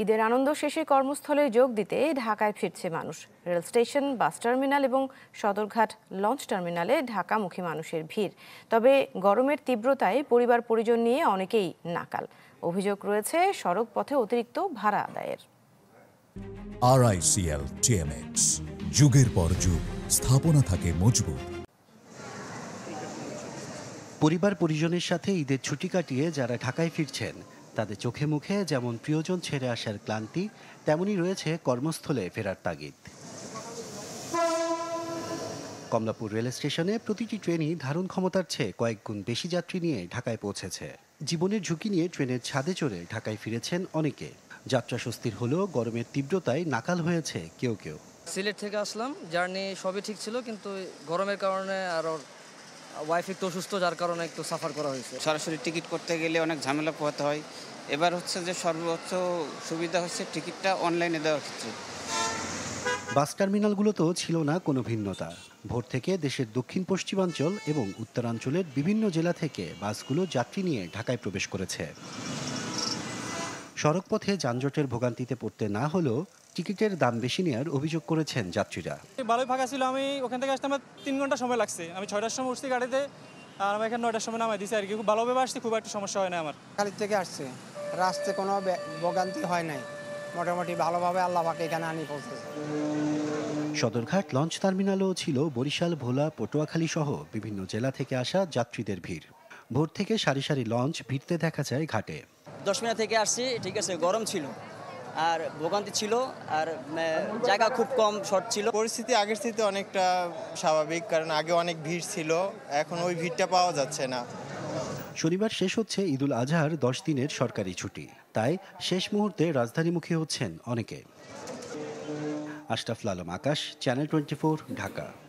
ঈদের আনন্দ শেষে কর্মস্থলে যোগ দিতে ঢাকায় ফিরছে মানুষ। রেল স্টেশন, বাস টার্মিনাল এবং সদরঘাট লঞ্চ টার্মিনালে ঢাকামুখী মানুষের ভিড়। তবে গরমের তীব্রতায় পরিবার পরিজন নিয়ে অনেকেই নাকাল। অভিযোগ রয়েছে সড়ক পথে অতিরিক্ত ভাড়া আদায়ের। RICL TMX, যুগের পর যুগ স্থাপনা থাকে মজবুত। পরিবার পরিজনের সাথে ঈদের ছুটি কাটিয়ে যারা ঢাকায় ফিরছেন তাদের চোখে মুখে যেমন প্রিয়জন ছেড়ে আসার ক্লান্তি, তেমনই রয়েছে কর্মস্থলে ফেরার তাগিদ। কমলাপুর রেল স্টেশনে প্রতিটি ট্রেনই ধারণ ক্ষমতার চেয়ে কয়েক গুণ বেশি যাত্রী নিয়ে ঢাকায় পৌঁছেছে। জীবনের ঝুঁকি নিয়ে ট্রেনের ছাদে চড়ে ঢাকায় ফিরেছেন অনেকে। যাত্রা স্বস্তির হলেও গরমের তীব্রতায় নাকাল হয়েছে কেউ কেউ। সিলেট থেকে আসলাম, জার্নি সবই ঠিক ছিল, কিন্তু গরমের কারণে আর ওয়াইফ একটু অসুস্থ, যার কারণে একটু সাফার করা হয়েছে। সরাসরি টিকিট করতে গেলে অনেক ঝামেলা পোহাতে হয়। এবার হচ্ছে যে সর্বোচ্চ সুবিধা হচ্ছে টিকিটটা অনলাইনে দেওয়ার ক্ষেত্রে। বাস টার্মিনালগুলোতেও ছিল না কোনো ভিন্নতা। ভোর থেকে দেশের দক্ষিণ পশ্চিমাঞ্চল এবং উত্তরাঞ্চলের বিভিন্ন জেলা থেকে বাসগুলো যাত্রী নিয়ে ঢাকায় প্রবেশ করেছে। সড়কপথে যানজটের ভোগান্তিতে পড়তে না হলেও টিকিটের দাম বেশি নেওয়ার অভিযোগ করেছেন যাত্রীরা। ভালোই ফাঁকা ছিল, আমি ওখান থেকে আসতে আমার 3 ঘন্টা সময় লাগছে। আমি 6টার সময় উঠছি গাড়িতে, আর আমি এখানে 9টার সময় নামাই দিছি আর কি। খুব ভালোভাবে আসছি, খুব একটা সমস্যা হয় না আমার। খালিদ থেকে আসছে, রাস্তায় কোনো ভোগান্তি হয় নাই, মোটামুটি ভালোভাবে আল্লাহ পাক এখানে আনি পৌঁছেছে। সদরঘাট লঞ্চ টার্মিনালেও ছিল বরিশাল, ভোলা, পটুয়াখালী সহ বিভিন্ন জেলা থেকে আসা যাত্রীদের ভিড়। ভোর থেকে সারি সারি লঞ্চ ভিড়তে দেখা যায় ঘাটে। 10 মিনিট থেকে আসছি, ঠিক আছে, গরম ছিল আর ভোগান্তি ছিল, আর জায়গা খুব কম, শর্ট ছিল। পরিস্থিতি আগের থেকে অনেকটা স্বাভাবিক, কারণ আগে অনেক ভিড় ছিল, এখন ওই ভিড়টা পাওয়া যাচ্ছে না। শনিবার শেষ হচ্ছে ঈদুল আজহার 10 দিনের সরকারি ছুটি, তাই শেষ মুহূর্তে রাজধানীমুখী হচ্ছেন অনেকে। আশরাফুল আলম আকাশ, চ্যানেল 24, ঢাকা।